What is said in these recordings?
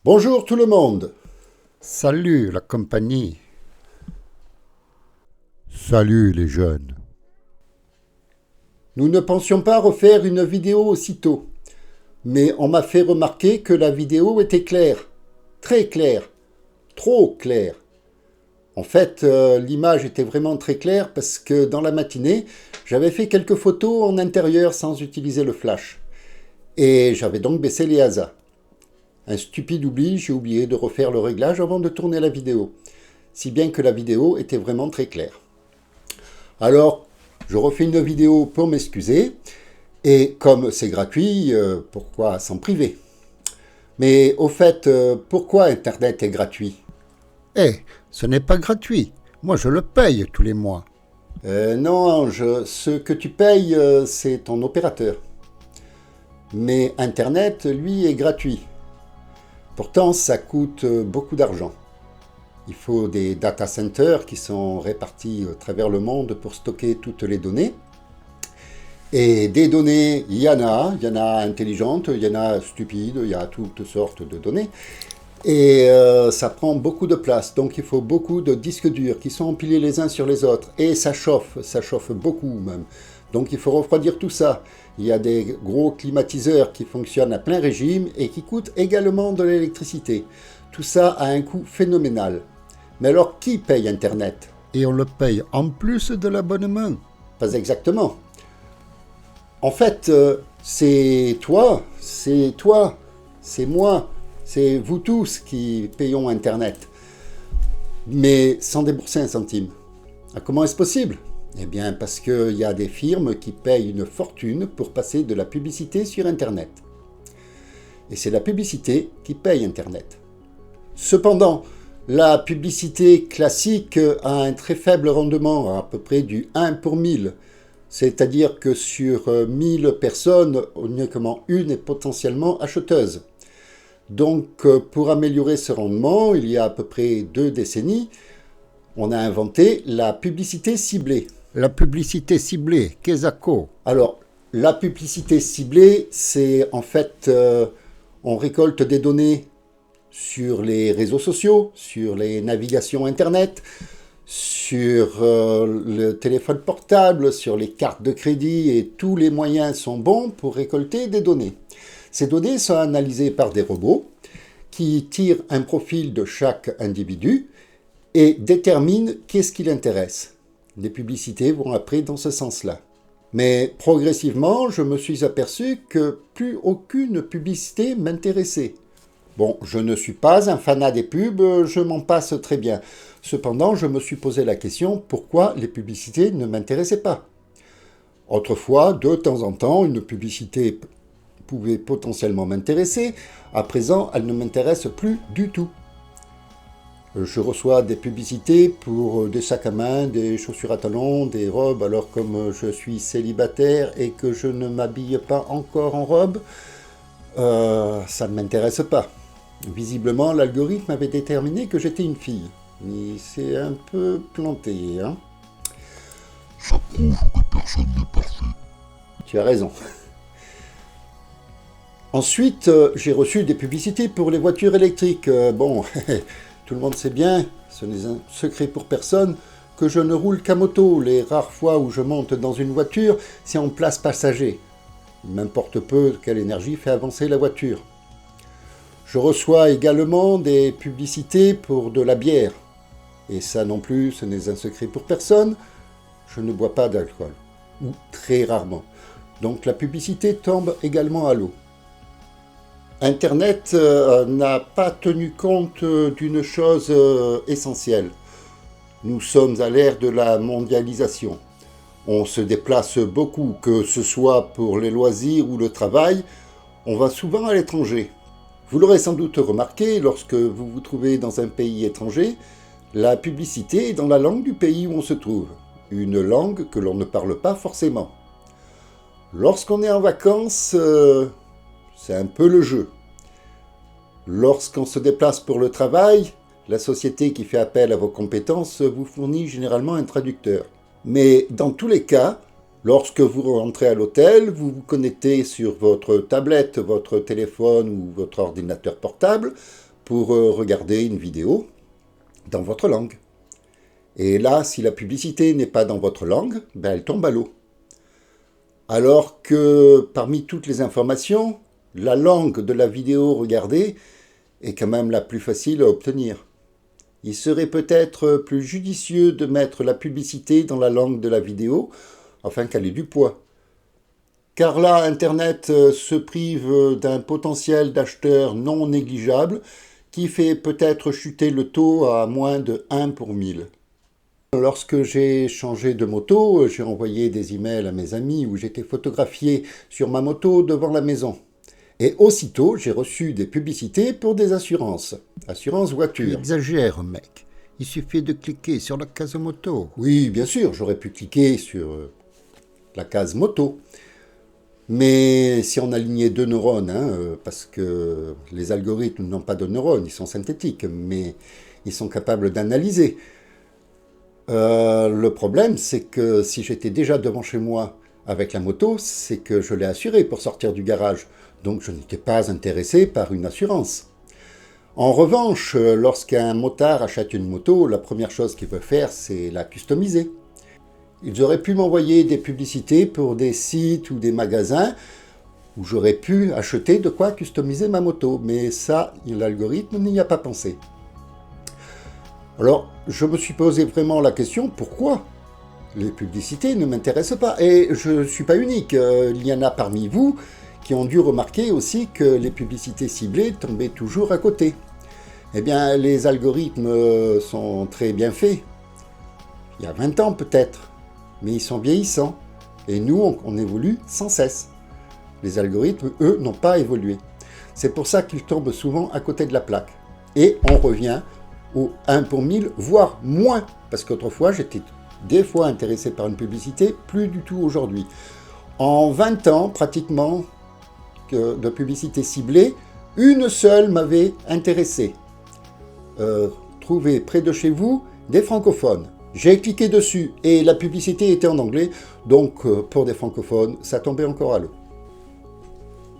Bonjour tout le monde. Salut la compagnie. Salut les jeunes. Nous ne pensions pas refaire une vidéo aussitôt, mais on m'a fait remarquer que la vidéo était claire, très claire, trop claire. En fait, l'image était vraiment très claire parce que dans la matinée, j'avais fait quelques photos en intérieur sans utiliser le flash. Et j'avais donc baissé les ASA. Un stupide oubli, j'ai oublié de refaire le réglage avant de tourner la vidéo, si bien que la vidéo était vraiment très claire. Alors, je refais une vidéo pour m'excuser, et comme c'est gratuit, pourquoi s'en priver? Mais au fait, pourquoi Internet est gratuit? Ce n'est pas gratuit. Moi, je le paye tous les mois. Non, Ange, ce que tu payes, c'est ton opérateur. Mais Internet, lui, est gratuit. Pourtant, ça coûte beaucoup d'argent. Il faut des data centers qui sont répartis à travers le monde pour stocker toutes les données. Et des données, il y en a intelligentes, il y en a stupides, il y a toutes sortes de données. Et ça prend beaucoup de place, donc il faut beaucoup de disques durs qui sont empilés les uns sur les autres. Et ça chauffe beaucoup même. Donc il faut refroidir tout ça. Il y a des gros climatiseurs qui fonctionnent à plein régime et qui coûtent également de l'électricité. Tout ça a un coût phénoménal. Mais alors qui paye Internet? Et on le paye en plus de l'abonnement. Pas exactement. En fait, c'est toi, c'est moi, c'est vous tous qui payons Internet. Mais sans débourser un centime. Ah, comment est-ce possible? Eh bien, parce qu'il y a des firmes qui payent une fortune pour passer de la publicité sur Internet. Et c'est la publicité qui paye Internet. Cependant, la publicité classique a un très faible rendement, à peu près du 1 pour 1000. C'est-à-dire que sur 1000 personnes, uniquement une est potentiellement acheteuse. Donc, pour améliorer ce rendement, il y a à peu près 2 décennies, on a inventé la publicité ciblée. La publicité ciblée, qu'est-ce que? Alors, la publicité ciblée, c'est en fait, on récolte des données sur les réseaux sociaux, sur les navigations Internet, sur le téléphone portable, sur les cartes de crédit, et tous les moyens sont bons pour récolter des données. Ces données sont analysées par des robots qui tirent un profil de chaque individu et déterminent qu'est-ce qui l'intéresse. Les publicités vont après dans ce sens-là. Mais progressivement, je me suis aperçu que plus aucune publicité m'intéressait. Bon, je ne suis pas un fanat des pubs, je m'en passe très bien. Cependant, je me suis posé la question pourquoi les publicités ne m'intéressaient pas. Autrefois, de temps en temps, une publicité pouvait potentiellement m'intéresser. À présent, elle ne m'intéresse plus du tout. Je reçois des publicités pour des sacs à main, des chaussures à talons, des robes. Alors comme je suis célibataire et que je ne m'habille pas encore en robe, ça ne m'intéresse pas. Visiblement, l'algorithme avait déterminé que j'étais une fille. Il s'est un peu planté, hein. Ça prouve que personne n'est parfait. Tu as raison. Ensuite, j'ai reçu des publicités pour les voitures électriques. Bon, tout le monde sait bien, ce n'est un secret pour personne, que je ne roule qu'à moto. Les rares fois où je monte dans une voiture, c'est en place passager. Il m'importe peu quelle énergie fait avancer la voiture. Je reçois également des publicités pour de la bière. Et ça non plus, ce n'est un secret pour personne, je ne bois pas d'alcool. Ou très rarement. Donc la publicité tombe également à l'eau. Internet n'a pas tenu compte d'une chose essentielle. Nous sommes à l'ère de la mondialisation. On se déplace beaucoup, que ce soit pour les loisirs ou le travail, on va souvent à l'étranger. Vous l'aurez sans doute remarqué, lorsque vous vous trouvez dans un pays étranger, la publicité est dans la langue du pays où on se trouve, une langue que l'on ne parle pas forcément. Lorsqu'on est en vacances, c'est un peu le jeu. Lorsqu'on se déplace pour le travail, la société qui fait appel à vos compétences vous fournit généralement un traducteur. Mais dans tous les cas, lorsque vous rentrez à l'hôtel, vous vous connectez sur votre tablette, votre téléphone ou votre ordinateur portable pour regarder une vidéo dans votre langue. Et là, si la publicité n'est pas dans votre langue, ben elle tombe à l'eau. Alors que parmi toutes les informations, la langue de la vidéo regardée est quand même la plus facile à obtenir. Il serait peut-être plus judicieux de mettre la publicité dans la langue de la vidéo afin qu'elle ait du poids. Car là, Internet se prive d'un potentiel d'acheteurs non négligeable qui fait peut-être chuter le taux à moins de 1 pour 1000. Lorsque j'ai changé de moto, j'ai envoyé des emails à mes amis où j'étais photographié sur ma moto devant la maison. Et aussitôt, j'ai reçu des publicités pour des assurances. Assurance Tu voiture. exagères, mec. Il suffit de cliquer sur la case moto. Oui, bien sûr, j'aurais pu cliquer sur la case moto. Mais si on alignait 2 neurones, parce que les algorithmes n'ont pas de neurones, ils sont synthétiques, mais ils sont capables d'analyser. Le problème, c'est que si j'étais déjà devant chez moi avec la moto, c'est que je l'ai assurée pour sortir du garage. Donc je n'étais pas intéressé par une assurance. En revanche, lorsqu'un motard achète une moto, la première chose qu'il veut faire, c'est la customiser. Ils auraient pu m'envoyer des publicités pour des sites ou des magasins où j'aurais pu acheter de quoi customiser ma moto. Mais ça, l'algorithme n'y a pas pensé. Alors, je me suis posé vraiment la question, pourquoi les publicités ne m'intéressent pas? Et je ne suis pas unique, il y en a parmi vous qui ont dû remarquer aussi que les publicités ciblées tombaient toujours à côté. Eh bien, les algorithmes sont très bien faits. Il y a 20 ans peut-être, mais ils sont vieillissants. Et nous, on évolue sans cesse. Les algorithmes, eux, n'ont pas évolué. C'est pour ça qu'ils tombent souvent à côté de la plaque. Et on revient au 1 pour 1000, voire moins. Parce qu'autrefois, j'étais des fois intéressé par une publicité, plus du tout aujourd'hui. En 20 ans, pratiquement, de publicité ciblée, une seule m'avait intéressé. Trouvez près de chez vous des francophones. J'ai cliqué dessus et la publicité était en anglais, donc pour des francophones, ça tombait encore à l'eau.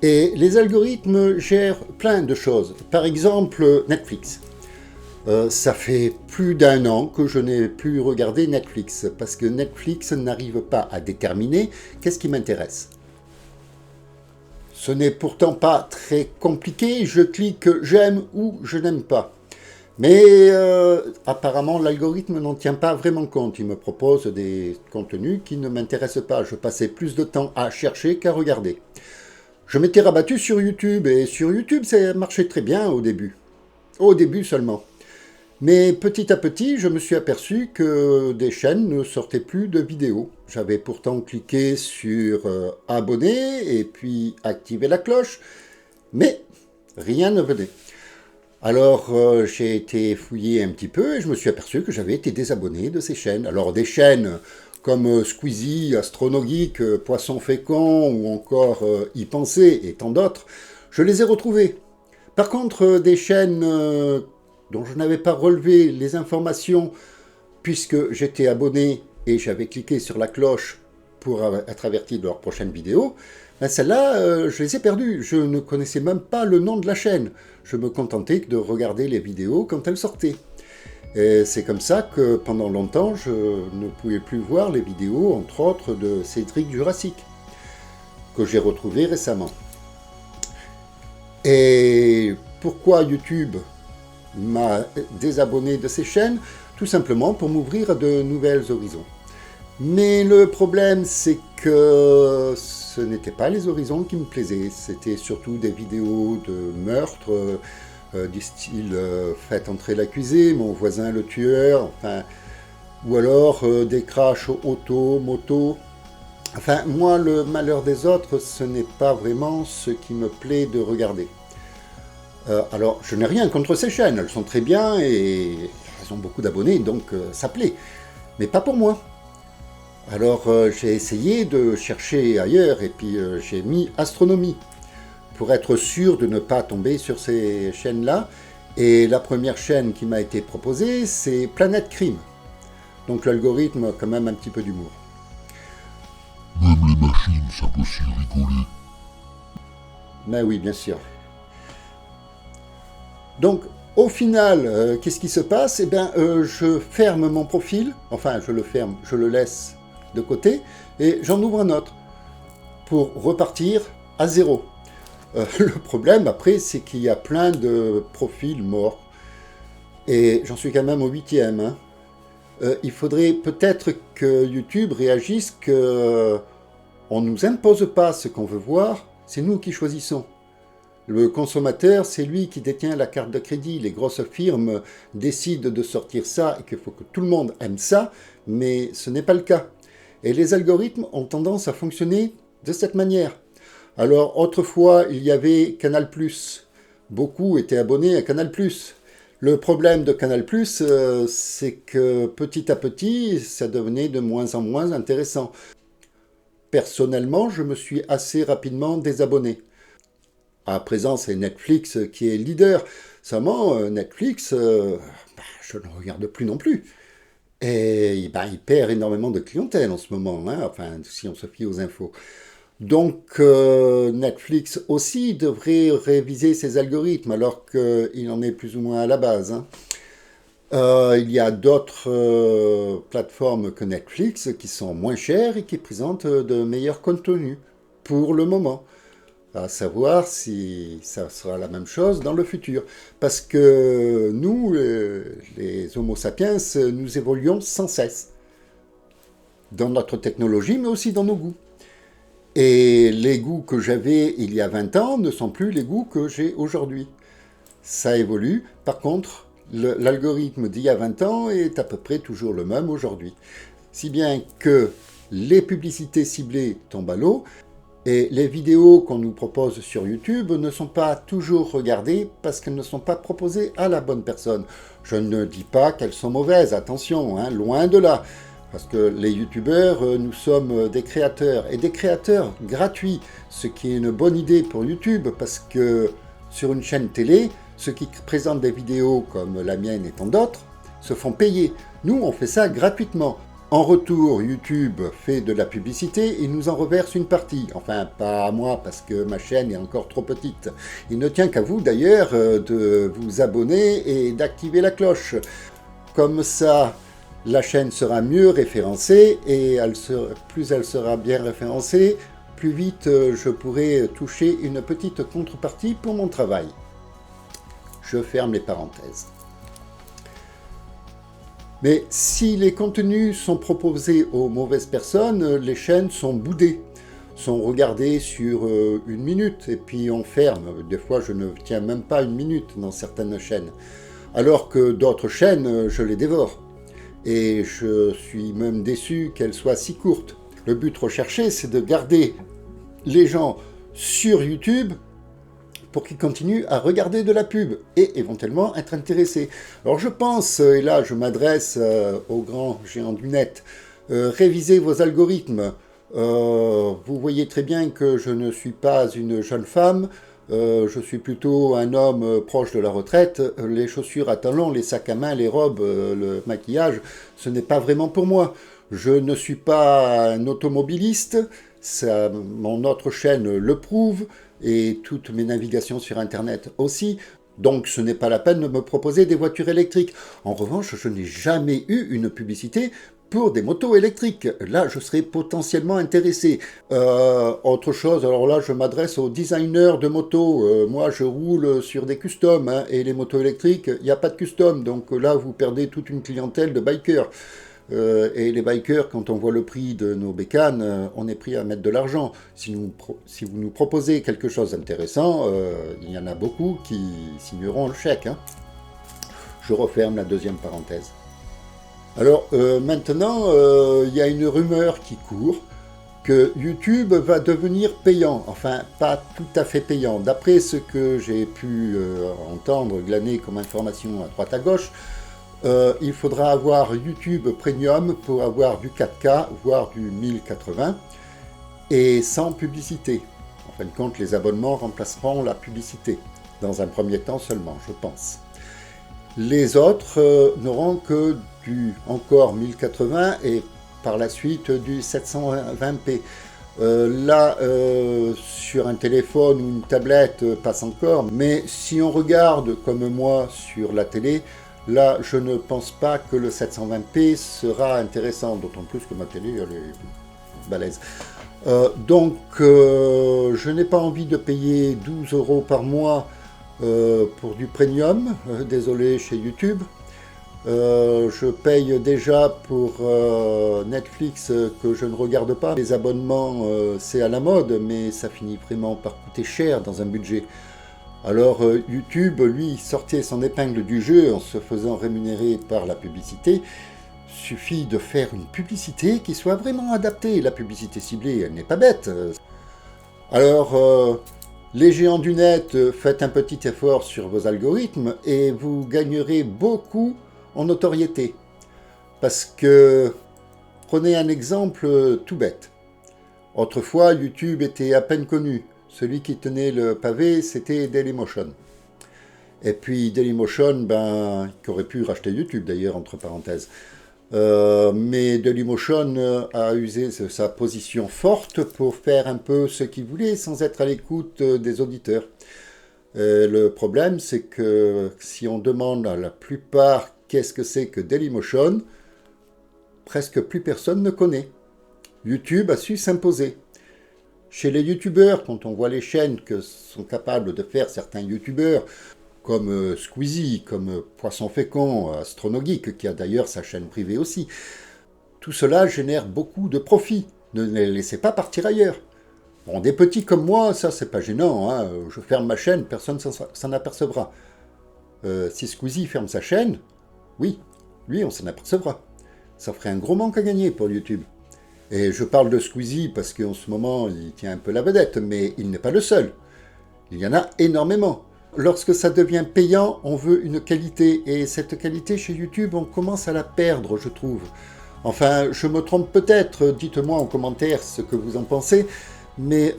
Et les algorithmes gèrent plein de choses. Par exemple, Netflix. Ça fait plus d'1 an que je n'ai plus regardé Netflix, parce que Netflix n'arrive pas à déterminer qu'est-ce qui m'intéresse. Ce n'est pourtant pas très compliqué, je clique j'aime ou je n'aime pas. Mais apparemment l'algorithme n'en tient pas vraiment compte, il me propose des contenus qui ne m'intéressent pas, je passais plus de temps à chercher qu'à regarder. Je m'étais rabattu sur YouTube, et sur YouTube ça marchait très bien au début seulement. Mais petit à petit, je me suis aperçu que des chaînes ne sortaient plus de vidéos. J'avais pourtant cliqué sur abonner et puis activer la cloche, mais rien ne venait. Alors j'ai été fouiller un petit peu et je me suis aperçu que j'avais été désabonné de ces chaînes. Alors des chaînes comme Squeezie, Astronogeek, Poisson Fécond ou encore Y Penser et tant d'autres, je les ai retrouvées. Par contre, des chaînes dont je n'avais pas relevé les informations puisque j'étais abonné et j'avais cliqué sur la cloche pour être averti de leur prochaine vidéo, ben celles-là, je les ai perdues. Je ne connaissais même pas le nom de la chaîne. Je me contentais de regarder les vidéos quand elles sortaient. Et c'est comme ça que pendant longtemps, je ne pouvais plus voir les vidéos, entre autres, de Cédric Jurassic, que j'ai retrouvé récemment. Et pourquoi YouTube m'a désabonné de ces chaînes? Tout simplement pour m'ouvrir à de nouvelles horizons. Mais le problème, c'est que ce n'étaient pas les horizons qui me plaisaient. C'était surtout des vidéos de meurtres, du style faites entrer l'accusé, mon voisin le tueur, enfin, ou alors des crashs auto, moto. Enfin, moi, le malheur des autres, ce n'est pas vraiment ce qui me plaît de regarder. Alors, je n'ai rien contre ces chaînes, elles sont très bien et elles ont beaucoup d'abonnés, donc ça plaît. Mais pas pour moi. Alors, j'ai essayé de chercher ailleurs et puis j'ai mis astronomie pour être sûr de ne pas tomber sur ces chaînes-là. Et la première chaîne qui m'a été proposée, c'est Planète Crime. Donc l'algorithme a quand même un petit peu d'humour. Même les machines savent aussi rigoler. Mais oui, bien sûr. Donc, Au final, qu'est-ce qui se passe? Eh bien, je ferme mon profil, enfin je le ferme, je le laisse de côté, et j'en ouvre un autre pour repartir à zéro. Le problème après, c'est qu'il y a plein de profils morts, et j'en suis quand même au 8e. Hein. Il faudrait peut-être que YouTube réagisse que on ne nous impose pas ce qu'on veut voir, c'est nous qui choisissons. Le consommateur, c'est lui qui détient la carte de crédit. Les grosses firmes décident de sortir ça et qu'il faut que tout le monde aime ça, mais ce n'est pas le cas. Et les algorithmes ont tendance à fonctionner de cette manière. Alors, autrefois, il y avait Canal+. Beaucoup étaient abonnés à Canal+. Le problème de Canal+, c'est que petit à petit, ça devenait de moins en moins intéressant. Personnellement, je me suis assez rapidement désabonné. À présent, c'est Netflix qui est leader. Seulement, Netflix, je ne regarde plus non plus. Et il perd énormément de clientèle en ce moment, hein, enfin, si on se fie aux infos. Donc, Netflix aussi devrait réviser ses algorithmes, alors qu'il en est plus ou moins à la base. Hein. Il y a d'autres plateformes que Netflix qui sont moins chères et qui présentent de meilleurs contenus, pour le moment. À savoir si ça sera la même chose dans le futur. Parce que nous, les Homo sapiens, nous évoluons sans cesse. Dans notre technologie, mais aussi dans nos goûts. Et les goûts que j'avais il y a 20 ans ne sont plus les goûts que j'ai aujourd'hui. Ça évolue. Par contre, l'algorithme d'il y a 20 ans est à peu près toujours le même aujourd'hui. Si bien que les publicités ciblées tombent à l'eau, et les vidéos qu'on nous propose sur YouTube ne sont pas toujours regardées parce qu'elles ne sont pas proposées à la bonne personne. Je ne dis pas qu'elles sont mauvaises, attention, hein, loin de là. Parce que les youtubeurs, nous sommes des créateurs, et des créateurs gratuits, ce qui est une bonne idée pour YouTube, parce que sur une chaîne télé, ceux qui présentent des vidéos comme la mienne et tant d'autres, se font payer. Nous, on fait ça gratuitement. En retour, YouTube fait de la publicité et nous en reverse une partie. Enfin, pas à moi, parce que ma chaîne est encore trop petite. Il ne tient qu'à vous, d'ailleurs, de vous abonner et d'activer la cloche. Comme ça, la chaîne sera mieux référencée, et plus elle sera bien référencée, plus vite je pourrai toucher une petite contrepartie pour mon travail. Je ferme les parenthèses. Mais si les contenus sont proposés aux mauvaises personnes, les chaînes sont boudées, sont regardées sur 1 minute, et puis on ferme. Des fois, je ne tiens même pas 1 minute dans certaines chaînes. Alors que d'autres chaînes, je les dévore. Et je suis même déçu qu'elles soient si courtes. Le but recherché, c'est de garder les gens sur YouTube pour qu'ils continuent à regarder de la pub et éventuellement être intéressés. Alors je pense, et là je m'adresse aux grands géants du net, révisez vos algorithmes. Vous voyez très bien que je ne suis pas une jeune femme, je suis plutôt un homme proche de la retraite. Les chaussures à talons, les sacs à main, les robes, le maquillage, ce n'est pas vraiment pour moi. Je ne suis pas un automobiliste, mon autre chaîne le prouve, et toutes mes navigations sur Internet aussi. Donc ce n'est pas la peine de me proposer des voitures électriques. En revanche, je n'ai jamais eu une publicité pour des motos électriques. Là, je serais potentiellement intéressé. Autre chose, alors là, je m'adresse aux designers de motos. Moi, je roule sur des customs, hein, et les motos électriques, il n'y a pas de custom. Donc là, vous perdez toute une clientèle de bikers. Et les bikers, quand on voit le prix de nos bécanes, on est pris à mettre de l'argent. Si vous nous proposez quelque chose d'intéressant, il y en a beaucoup qui signeront le chèque. Hein. Je referme la deuxième parenthèse. Alors maintenant, il y a une rumeur qui court que YouTube va devenir payant. Enfin, pas tout à fait payant. D'après ce que j'ai pu entendre, glaner comme information à droite à gauche, il faudra avoir YouTube Premium pour avoir du 4K, voire du 1080, et sans publicité. En fin de compte, les abonnements remplaceront la publicité, dans un premier temps seulement, je pense. Les autres n'auront que du encore 1080 et par la suite du 720p. Sur un téléphone ou une tablette, passe encore. Mais si on regarde comme moi sur la télé, là, je ne pense pas que le 720p sera intéressant. D'autant plus que ma télé, elle est balèze. Je n'ai pas envie de payer 12 € par mois pour du premium. Désolé chez YouTube. Je paye déjà pour Netflix que je ne regarde pas. Les abonnements, c'est à la mode, mais ça finit vraiment par coûter cher dans un budget. Alors YouTube, lui, sortait son épingle du jeu en se faisant rémunérer par la publicité. Suffit de faire une publicité qui soit vraiment adaptée. La publicité ciblée, elle n'est pas bête. Alors, les géants du net, faites un petit effort sur vos algorithmes et vous gagnerez beaucoup en notoriété. Parce que, prenez un exemple tout bête. Autrefois, YouTube était à peine connu. Celui qui tenait le pavé, c'était Dailymotion. Et puis Dailymotion, qui aurait pu racheter YouTube d'ailleurs, entre parenthèses. Mais Dailymotion a usé sa position forte pour faire un peu ce qu'il voulait sans être à l'écoute des auditeurs. Le problème, c'est que si on demande à la plupart qu'est-ce que c'est que Dailymotion, presque plus personne ne connaît. YouTube a su s'imposer. Chez les youtubeurs, quand on voit les chaînes que sont capables de faire certains youtubeurs, comme Squeezie, comme Poisson Fécond, Astronogeek, qui a d'ailleurs sa chaîne privée aussi, tout cela génère beaucoup de profits. Ne les laissez pas partir ailleurs. Bon, des petits comme moi, ça c'est pas gênant, hein. Je ferme ma chaîne, personne s'en apercevra. Si Squeezie ferme sa chaîne, oui, lui on s'en apercevra. Ça ferait un gros manque à gagner pour YouTube. Et je parle de Squeezie parce qu'en ce moment il tient un peu la vedette, mais il n'est pas le seul. Il y en a énormément. Lorsque ça devient payant, on veut une qualité, et cette qualité chez YouTube, on commence à la perdre, je trouve. Enfin, je me trompe peut-être, dites-moi en commentaire ce que vous en pensez, mais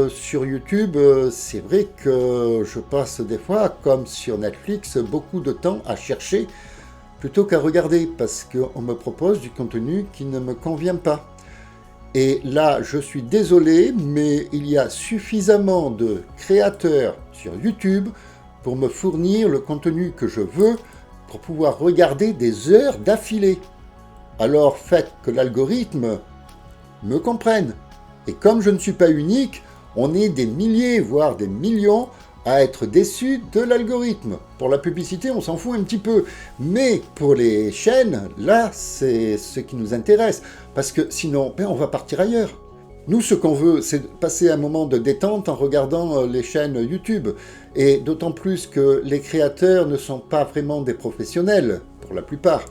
sur YouTube, c'est vrai que je passe des fois, comme sur Netflix, beaucoup de temps à chercher plutôt qu'à regarder, parce qu'on me propose du contenu qui ne me convient pas. Et là, je suis désolé, mais il y a suffisamment de créateurs sur YouTube pour me fournir le contenu que je veux pour pouvoir regarder des heures d'affilée. Alors faites que l'algorithme me comprenne. Et comme je ne suis pas unique, on est des milliers, voire des millions à être déçus de l'algorithme. Pour la publicité, on s'en fout un petit peu. Mais pour les chaînes, là, c'est ce qui nous intéresse. Parce que sinon, on va partir ailleurs. Nous, ce qu'on veut, c'est passer un moment de détente en regardant les chaînes YouTube. Et d'autant plus que les créateurs ne sont pas vraiment des professionnels, pour la plupart.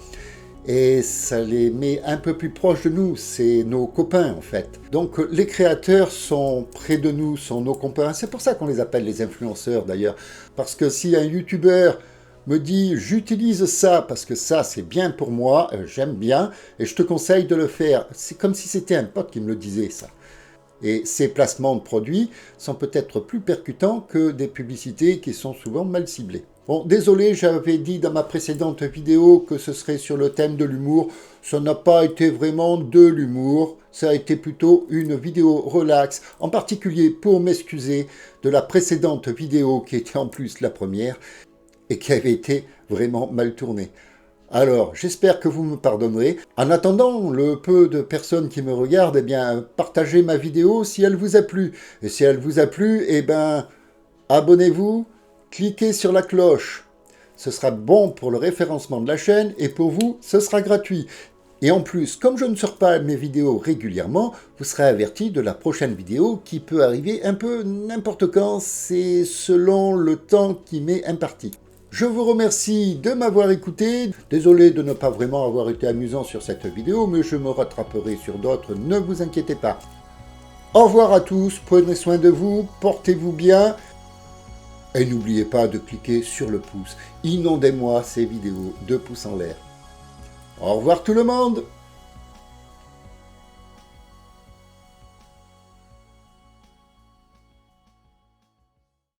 Et ça les met un peu plus proches de nous, c'est nos copains en fait. Donc les créateurs sont près de nous, sont nos copains, c'est pour ça qu'on les appelle les influenceurs d'ailleurs. Parce que si un youtubeur me dit j'utilise ça parce que ça c'est bien pour moi, j'aime bien, et je te conseille de le faire, c'est comme si c'était un pote qui me le disait ça. Et ces placements de produits sont peut-être plus percutants que des publicités qui sont souvent mal ciblées. Bon, désolé, j'avais dit dans ma précédente vidéo que ce serait sur le thème de l'humour. Ça n'a pas été vraiment de l'humour, ça a été plutôt une vidéo relax, en particulier pour m'excuser de la précédente vidéo qui était en plus la première et qui avait été vraiment mal tournée. Alors, j'espère que vous me pardonnerez. En attendant, le peu de personnes qui me regardent, partagez ma vidéo si elle vous a plu. Et si elle vous a plu, abonnez-vous. Cliquez sur la cloche, ce sera bon pour le référencement de la chaîne et pour vous, ce sera gratuit. Et en plus, comme je ne sors pas mes vidéos régulièrement, vous serez averti de la prochaine vidéo qui peut arriver un peu n'importe quand, c'est selon le temps qui m'est imparti. Je vous remercie de m'avoir écouté. Désolé de ne pas vraiment avoir été amusant sur cette vidéo, mais je me rattraperai sur d'autres, ne vous inquiétez pas. Au revoir à tous, prenez soin de vous, portez-vous bien. Et n'oubliez pas de cliquer sur le pouce. Inondez-moi ces vidéos de pouces en l'air. Au revoir tout le monde!